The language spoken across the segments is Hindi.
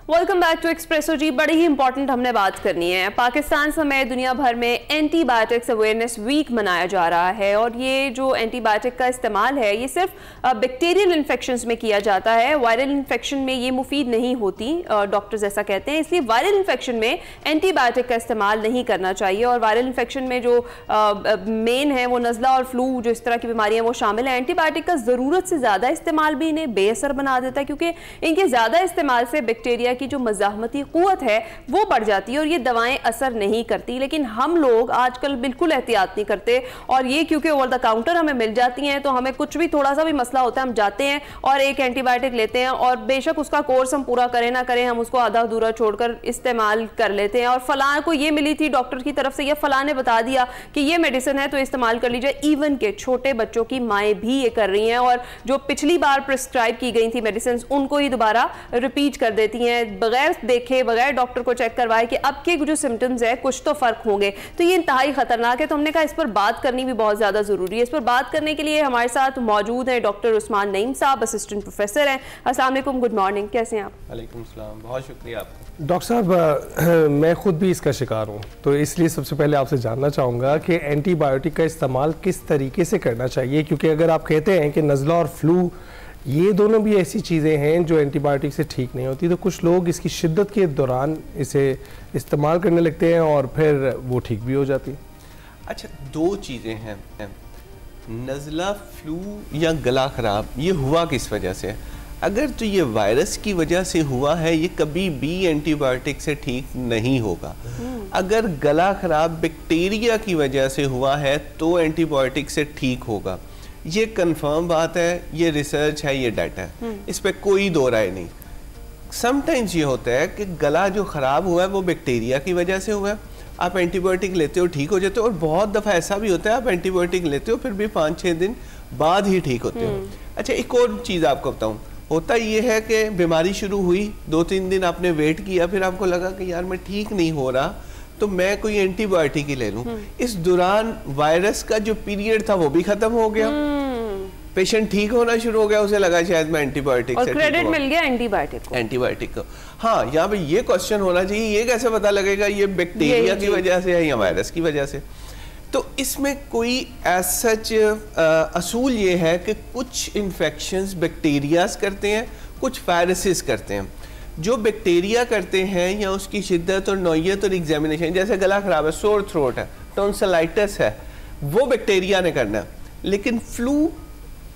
वेलकम बैक टू एक्सप्रेसो जी। बड़ी ही इंपॉर्टेंट हमने बात करनी है। पाकिस्तान समेत दुनिया भर में एंटीबायोटिक्स अवेयरनेस वीक मनाया जा रहा है और ये जो एंटीबायोटिक का इस्तेमाल है ये सिर्फ बैक्टीरियल इन्फेक्शंस में किया जाता है। वायरल इन्फेक्शन में ये मुफीद नहीं होती, डॉक्टर्स ऐसा कहते हैं। इसलिए वायरल इन्फेक्शन में एंटीबायोटिक का इस्तेमाल नहीं करना चाहिए। और वायरल इन्फेक्शन में जो मेन है वो नज़ला और फ्लू, जो इस तरह की बीमारियाँ वो शामिल हैं। एंटीबायोटिक का ज़रूरत से ज़्यादा इस्तेमाल भी इन्हें बेअसर बना देता है, क्योंकि इनके ज़्यादा इस्तेमाल से बैक्टीरिया की जो मज़ाहमती क़ुव्वत है वो बढ़ जाती है और ये दवाएं असर नहीं करती। लेकिन हम लोग आजकल बिल्कुल एहतियात नहीं करते और ये क्योंकि ओवर द काउंटर हमें मिल जाती हैं तो हमें कुछ भी थोड़ा सा भी मसला होता है हम जाते हैं और एक एंटीबायोटिक लेते हैं और बेशक उसका कोर्स हम पूरा करें ना करें, हम उसको आधा अधूरा छोड़कर इस्तेमाल कर लेते हैं। और फलां को ये मिली थी डॉक्टर की तरफ से, या फलां ने बता दिया कि ये मेडिसिन है तो इस्तेमाल कर लीजिए। इवन के छोटे बच्चों की माएँ भी ये कर रही हैं और जो पिछली बार प्रिस्क्राइब की गई थी मेडिसिन उनको ही दोबारा रिपीट कर देती हैं बगैर देखे, बगैर डॉक्टर को चेक करवाए कि अब के जो सिम्टम्स है कुछ तो फर्क होंगे। तो ये इंतहाई खतरनाक है। तो हमने कहा इस पर बात करनी भी बहुत ज्यादा जरूरी है। इस पर बात करने के लिए हमारे साथ मौजूद हैं डॉक्टर उस्मान नईम साहब, असिस्टेंट प्रोफेसर हैं। अस्सलाम वालेकुम, गुड मॉर्निंग, कैसे हैं आप? वालेकुम सलाम, बहुत शुक्रिया आपका। डॉक्टर साहब, मैं खुद भी इसका शिकार हूँ, तो इसलिए सबसे पहले आपसे जानना चाहूँगा कि एंटीबायोटिक का इस्तेमाल किस तरीके से करना चाहिए, क्योंकि अगर आप कहते हैं कि नज़ला और फ्लू ये दोनों भी ऐसी चीज़ें हैं जो एंटीबायोटिक से ठीक नहीं होती, तो कुछ लोग इसकी शिद्दत के दौरान इसे इस्तेमाल करने लगते हैं और फिर वो ठीक भी हो जाती है। अच्छा, दो चीज़ें हैं, नज़ला, फ्लू या गला ख़राब, ये हुआ किस वजह से? अगर तो ये वायरस की वजह से हुआ है, ये कभी भी एंटीबायोटिक से ठीक नहीं होगा। अगर गला ख़राब बैक्टीरिया की वजह से हुआ है तो एंटीबायोटिक से ठीक होगा। ये कंफर्म बात है, ये रिसर्च है, ये डाटा है, इस पे कोई दो राय नहीं। समटाइम्स ये होता है कि गला जो ख़राब हुआ है वो बैक्टीरिया की वजह से हुआ है, आप एंटीबायोटिक लेते हो ठीक हो जाते हो, और बहुत दफ़ा ऐसा भी होता है आप एंटीबायोटिक लेते हो फिर भी 5-6 दिन बाद ही ठीक होते हो। अच्छा, एक और चीज़ आपको बताऊँ, होता ये है कि बीमारी शुरू हुई, 2-3 दिन आपने वेट किया, फिर आपको लगा कि यार मैं ठीक नहीं हो रहा तो मैं कोई एंटीबायोटिक ही ले लूं। इस दौरान वायरस का जो पीरियड था वो भी खत्म हो गया, पेशेंट ठीक होना शुरू हो गया, उसे लगा शायद मैं एंटीबायोटिक से क्रेडिट मिल गया एंटीबायोटिक को। हाँ, यहाँ पे ये क्वेश्चन होना चाहिए, ये कैसे पता लगेगा ये बैक्टीरिया की वजह से है या वायरस की वजह से? तो इसमें कोई सच असूल ये है कि कुछ इन्फेक्शंस बैक्टीरियाज करते हैं, कुछ वायरसेस करते हैं। जो बैक्टीरिया करते हैं या उसकी शिद्दत और नौयत और एग्जामिनेशन, जैसे गला खराब है, सोर थ्रोट है, टॉन्सिलाइटिस है, वो बैक्टीरिया ने करना है। लेकिन फ्लू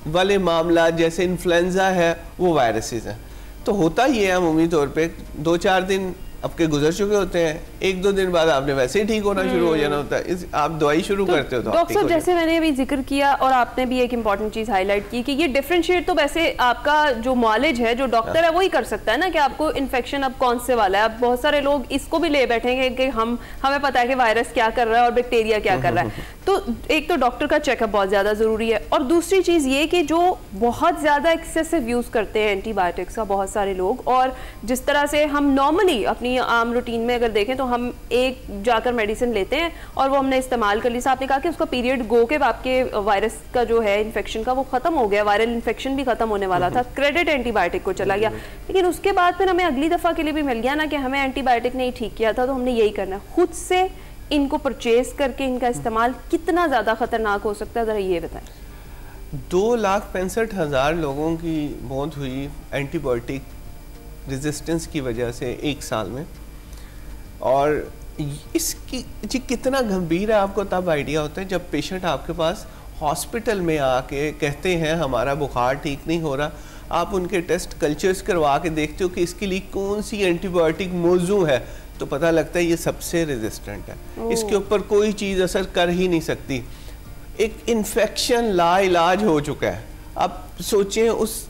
वाले मामला जैसे इन्फ्लुएंजा है वो वायरसेस हैं। तो होता ये है अमूमी तौर पे 2-4 दिन आपके गुजर चुके होते हैं, 1-2 दिन बाद आपने वैसे ही ठीक होना शुरू हो जाना होता है। आप दवाई शुरू करते हो तो डॉक्टर साहब, जैसे मैंने अभी जिक्र किया और आपने भी एक इम्पॉर्टेंट चीज़ हाईलाइट की कि ये डिफरेंशिएट तो वैसे आपका जो नॉलेज है, जो डॉक्टर है वही कर सकता है ना, कि आपको इन्फेक्शन अब कौन से वाला है। अब बहुत सारे लोग इसको भी ले बैठेंगे कि हमें पता है कि वायरस क्या कर रहा है और बैक्टीरिया क्या कर रहा है। तो एक तो डॉक्टर का चेकअप बहुत ज़्यादा ज़रूरी है, और दूसरी चीज़ ये कि जो बहुत ज़्यादा एक्सेसिव यूज़ करते हैं एंटीबायोटिक्स का बहुत सारे लोग, और जिस तरह से हम नॉर्मली अपनी आम रूटीन में अगर देखें तो हम एक जाकर मेडिसिन लेते हैं और वो हमने इस्तेमाल कर ली। साहब ने कहा कि उसका पीरियड गो के आपके वायरस का जो है इन्फेक्शन का वो खत्म हो गया, वायरल इन्फेक्शन भी खत्म होने वाला था, क्रेडिट एंटीबायोटिक को चला गया। लेकिन उसके बाद फिर हमें अगली दफ़ा के लिए भी मिल गया ना कि हमें एंटीबायोटिक ने ही ठीक किया था, तो हमने यही करना है। खुद से इनको परचेज करके इनका इस्तेमाल कितना ज़्यादा खतरनाक हो सकता है, ज़रा ये बताएं। 2,65,000 लोगों की मौत हुई एंटीबायोटिक रेजिस्टेंस की वजह से 1 साल में, और इसकी जी कितना गंभीर है आपको तब आइडिया होता है जब पेशेंट आपके पास हॉस्पिटल में आके कहते हैं हमारा बुखार ठीक नहीं हो रहा। आप उनके टेस्ट कल्चर्स करवा के देखते हो कि इसके लिए कौन सी एंटीबायोटिक मौजू है, तो पता लगता है ये सबसे रेजिस्टेंट है, इसके ऊपर कोई चीज़ असर कर ही नहीं सकती। एक इन्फेक्शन लाइलाज हो चुका है। आप सोचें उस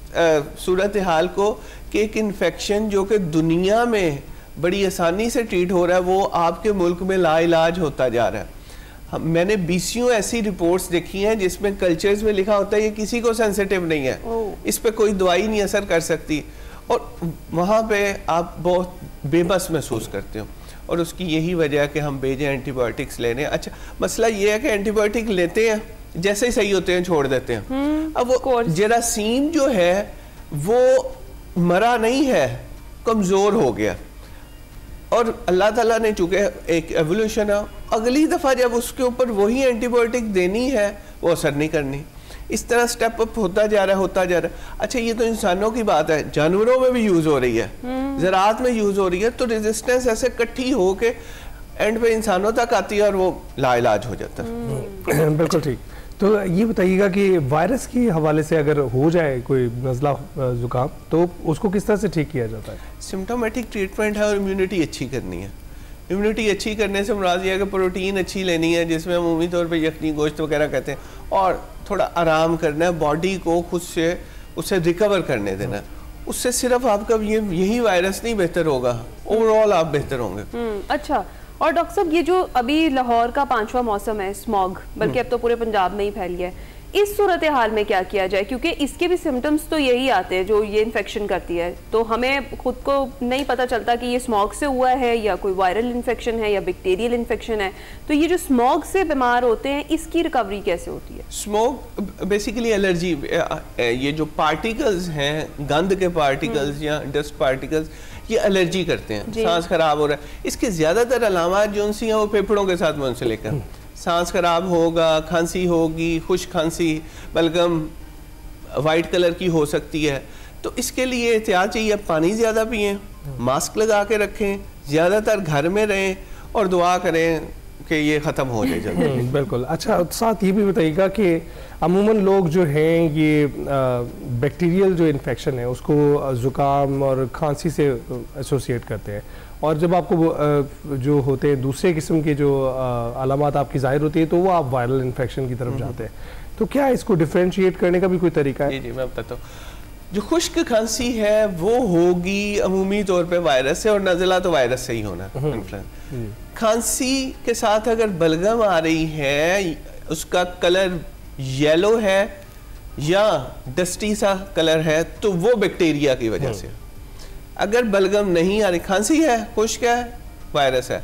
सूरत हाल को कि एक इन्फेक्शन जो कि दुनिया में बड़ी आसानी से ट्रीट हो रहा है वो आपके मुल्क में लाइलाज होता जा रहा है। मैंने 20 ऐसी रिपोर्ट्स देखी हैं जिसमें कल्चर्स में लिखा होता है ये किसी को सेंसिटिव नहीं है, इस पे कोई दवाई नहीं असर कर सकती, और वहाँ पे आप बहुत बेबस महसूस करते हो, और उसकी यही वजह है कि हम बेजे एंटीबायोटिक्स लेने। अच्छा, मसला ये है कि एंटीबायोटिक लेते हैं, जैसे ही सही होते हैं छोड़ देते हैं। अब वो जरासीम जो है वो मरा नहीं है, कमज़ोर हो गया और अल्लाह ताला ने चूँकि एक एवोल्यूशन है, अगली दफ़ा जब उसके ऊपर वही एंटीबायोटिक देनी है वो असर नहीं करनी। इस तरह स्टेप अप होता जा रहा है। अच्छा, ये तो इंसानों की बात है, जानवरों में भी यूज़ हो रही है, ज़राअत में यूज़ हो रही है। तो रेजिस्टेंस ऐसे इकट्ठी हो के एंड पे इंसानों तक आती है और वो लाइलाज हो जाता है। बिल्कुल ठीक। तो ये बताइएगा कि वायरस के हवाले से अगर हो जाए कोई नज़ला ज़ुकाम तो उसको किस तरह से ठीक किया जाता है? सिम्टोमेटिक ट्रीटमेंट है और इम्यूनिटी अच्छी करनी है। इम्यूनिटी अच्छी करने से मुराद है कि प्रोटीन अच्छी लेनी है, जिसमें हम उम्मीद तौर पे यखनी गोश्त वगैरह कहते हैं, और थोड़ा आराम करना है, बॉडी को खुद से उससे रिकवर करने देना है। उससे सिर्फ आपका यही वायरस नहीं बेहतर होगा, ओवरऑल आप बेहतर होंगे। अच्छा, और डॉक्टर साहब ये जो अभी लाहौर का 5वां मौसम है, स्मॉग, बल्कि अब तो पूरे पंजाब में ही फैल गया है, इस सूरत हाल में क्या किया जाए? क्योंकि इसके भी सिम्टम्स तो यही आते हैं जो ये इन्फेक्शन करती है, तो हमें खुद को नहीं पता चलता कि ये स्मॉग से हुआ है या कोई वायरल इन्फेक्शन है या बैक्टीरियल इन्फेक्शन है। तो ये जो स्मॉग से बीमार होते हैं इसकी रिकवरी कैसे होती है? स्मोक बेसिकली एलर्जी, ये जो पार्टिकल्स हैं, गंद के पार्टिकल्स या डस्ट पार्टिकल्स, ये एलर्जी करते हैं, सांस खराब हो रहा है। इसके ज़्यादातर अलामात जो उनसी हैं वो फेफड़ों के साथ मुंसलिक हैं। सांस खराब होगा, खांसी होगी, खुश खांसी, बलगम वाइट कलर की हो सकती है। तो इसके लिए एहतियात चाहिए, पानी ज़्यादा पिएं, मास्क लगा के रखें, ज़्यादातर घर में रहें और दुआ करें कि ये ख़त्म हो जाए जल्दी। बिल्कुल। अच्छा, साथ ये भी बताइएगा कि अमूमन लोग जो हैं ये बैक्टीरियल जो इन्फेक्शन है उसको ज़ुकाम और खांसी से एसोसिएट करते हैं, और जब आपको जो होते हैं दूसरे किस्म के जो अलामात आपकी ज़ाहिर होती है तो वो आप वायरल इन्फेक्शन की तरफ जाते हैं। तो क्या इसको डिफ्रेंशिएट करने का भी कोई तरीका है? जी, मैं बताता हूँ। जो खुश्क खांसी है वो होगी अमूमी तौर पे वायरस से, और नज़ला तो वायरस से ही होना है। खांसी के साथ अगर बलगम आ रही है, उसका कलर येलो है या डस्टी सा कलर है, तो वो बैक्टीरिया की वजह से। अगर बलगम नहीं आ रही, खांसी है, खुश्क है, वायरस है,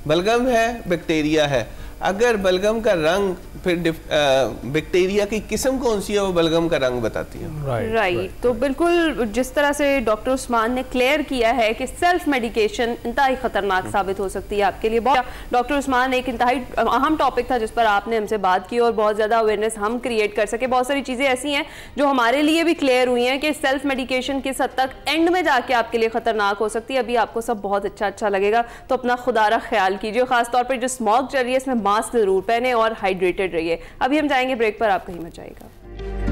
बलगम है, बैक्टीरिया है। अगर बलगम का रंग, फिर बैक्टीरिया की किस्म कौन सी है वो बलगम का रंग बताती है। राइट। तो बिल्कुल जिस तरह से डॉक्टर उस्मान ने क्लियर किया है कि सेल्फ मेडिकेशन इंतहाई खतरनाक साबित हो सकती है आपके लिए। डॉक्टर उस्मान, एक इंतहाई अहम टॉपिक था जिस पर आपने हमसे बात की और बहुत ज़्यादा अवेयरनेस हम क्रिएट कर सके। बहुत सारी चीज़ें ऐसी हैं जो हमारे लिए भी क्लियर हुई हैं कि सेल्फ मेडिकेशन किस हद तक एंड में जाके आपके लिए खतरनाक हो सकती है। अभी आपको सब बहुत अच्छा लगेगा, तो अपना खुदारा ख्याल कीजिए, खासतौर पर जो स्मॉग चल रही है इसमें मास्क जरूर पहने और हाइड्रेटेड रहिए। अभी हम जाएंगे ब्रेक पर, आप कहीं मत जाइएगा।